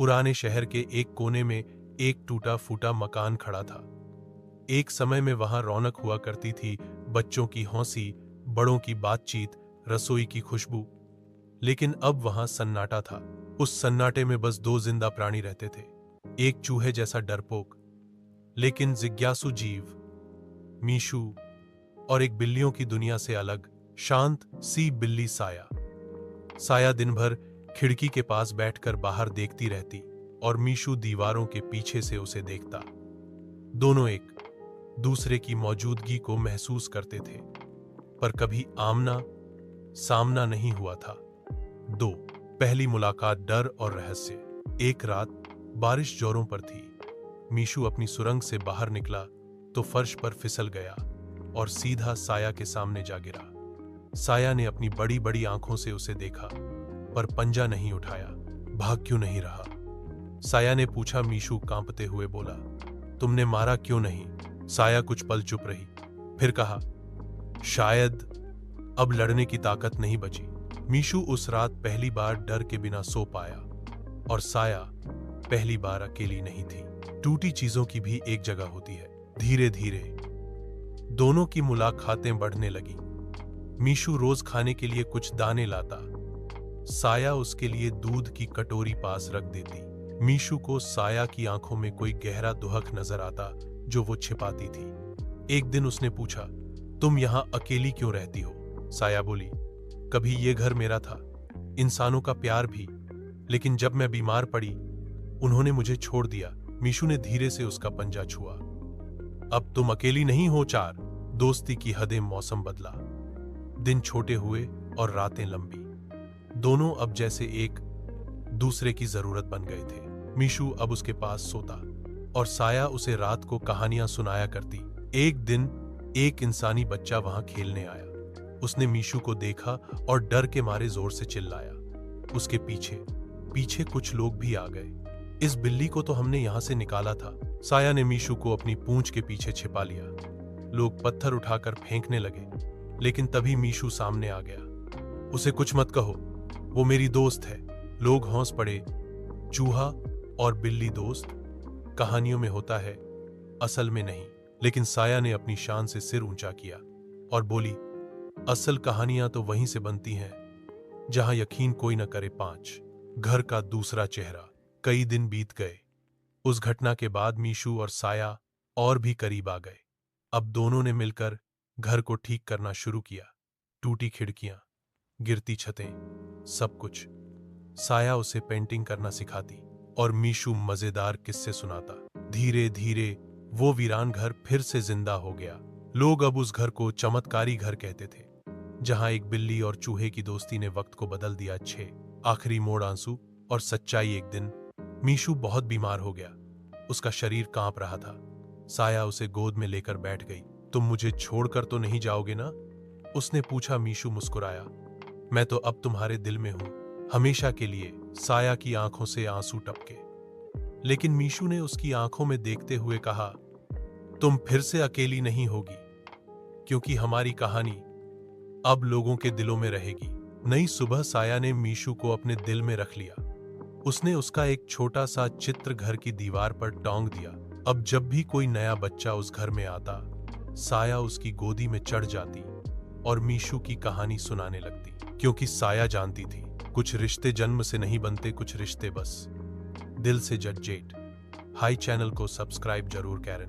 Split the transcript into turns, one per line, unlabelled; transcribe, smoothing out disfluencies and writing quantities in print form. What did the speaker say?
पुराने शहर के एक कोने में एक टूटा फूटा मकान खड़ा था। एक समय में वहां रौनक हुआ करती थी, बच्चों की हंसी, बड़ों की बातचीत, रसोई की खुशबू। लेकिन अब वहां सन्नाटा था। उस सन्नाटे में बस दो जिंदा प्राणी रहते थे। एक चूहे जैसा डरपोक लेकिन जिज्ञासु जीव, मीशू, और एक बिल्लियों की दुनिया से अलग, शांत सी बिल्ली साया। साया दिन भर खिड़की के पास बैठकर बाहर देखती रहती और मीशू दीवारों के पीछे से उसे देखता। दोनों एक दूसरे की मौजूदगी को महसूस करते थे, पर कभी आमना सामना नहीं हुआ था। दो पहली मुलाकात, डर और रहस्य। एक रात बारिश जोरों पर थी। मीशू अपनी सुरंग से बाहर निकला तो फर्श पर फिसल गया और सीधा साया के सामने जा गिरा। साया ने अपनी बड़ी बड़ी आंखों से उसे देखा, पर पंजा नहीं उठाया। भाग क्यों नहीं रहा? साया ने पूछा। मीशू कांपते हुए बोला, तुमने मारा क्यों नहीं? साया कुछ पल चुप रही, फिर कहा, शायद अब लड़ने की ताकत नहीं बची। मीशू उस रात पहली बार डर के बिना सो पाया, और साया पहली बार अकेली नहीं थी। टूटी चीजों की भी एक जगह होती है। धीरे धीरे दोनों की मुलाकातें बढ़ने लगी। मीशू रोज खाने के लिए कुछ दाने लाता, साया उसके लिए दूध की कटोरी पास रख देती। मीशू को साया की आंखों में कोई गहरा दुहक नजर आता जो वो छिपाती थी। एक दिन उसने पूछा, तुम यहां अकेली क्यों रहती हो? साया बोली, कभी ये घर मेरा था, इंसानों का प्यार भी, लेकिन जब मैं बीमार पड़ी उन्होंने मुझे छोड़ दिया। मीशू ने धीरे से उसका पंजा छुआ। अब तुम अकेली नहीं हो। चार दोस्ती की हदें। मौसम बदला, दिन छोटे हुए और रातें लंबी। दोनों अब जैसे एक दूसरे की जरूरत बन गए थे। मीशू अब उसके पास सोता और साया उसे रात को कहानियां सुनाया करती। एक दिन एक इंसानी बच्चा वहां खेलने आया। उसने मीशू को देखा और डर के मारे जोर से चिल्लाया। उसके पीछे पीछे कुछ लोग भी आ गए। इस बिल्ली को तो हमने यहां से निकाला था। साया ने मीशू को अपनी पूंछ के पीछे छिपा लिया। लोग पत्थर उठाकर फेंकने लगे, लेकिन तभी मीशू सामने आ गया। उसे कुछ मत कहो, वो मेरी दोस्त है। लोग हौंस पड़े। चूहा और बिल्ली दोस्त कहानियों में होता है, असल में नहीं। लेकिन साया ने अपनी शान से सिर ऊंचा किया और बोली, असल कहानियां तो वहीं से बनती हैं जहां यकीन कोई न करे। 5 घर का दूसरा चेहरा। कई दिन बीत गए। उस घटना के बाद मीशू और साया और भी करीब आ गए। अब दोनों ने मिलकर घर को ठीक करना शुरू किया। टूटी खिड़कियां, गिरती छतें, सब कुछ। साया उसे पेंटिंग करना सिखाती और मीशू मजेदार किस्से सुनाता। धीरे धीरे वो वीरान घर फिर से जिंदा हो गया। लोग अब उस घर को चमत्कारी घर कहते थे, जहां एक बिल्ली और चूहे की दोस्ती ने वक्त को बदल दिया। 6 आखिरी मोड़, आंसू और सच्चाई। एक दिन मीशू बहुत बीमार हो गया। उसका शरीर कांप रहा था। साया उसे गोद में लेकर बैठ गई। तुम मुझे छोड़कर तो नहीं जाओगे ना? उसने पूछा। मीशू मुस्कुराया, मैं तो अब तुम्हारे दिल में हूं, हमेशा के लिए। साया की आंखों से आंसू टपके, लेकिन मीशू ने उसकी आंखों में देखते हुए कहा, तुम फिर से अकेली नहीं होगी, क्योंकि हमारी कहानी अब लोगों के दिलों में रहेगी। नई सुबह साया ने मीशू को अपने दिल में रख लिया। उसने उसका एक छोटा सा चित्र घर की दीवार पर टांग दिया। अब जब भी कोई नया बच्चा उस घर में आता, साया उसकी गोदी में चढ़ जाती और मीशू की कहानी सुनाने लगती, क्योंकि साया जानती थी, कुछ रिश्ते जन्म से नहीं बनते, कुछ रिश्ते बस दिल से। जजेट हाई चैनल को सब्सक्राइब जरूर करें।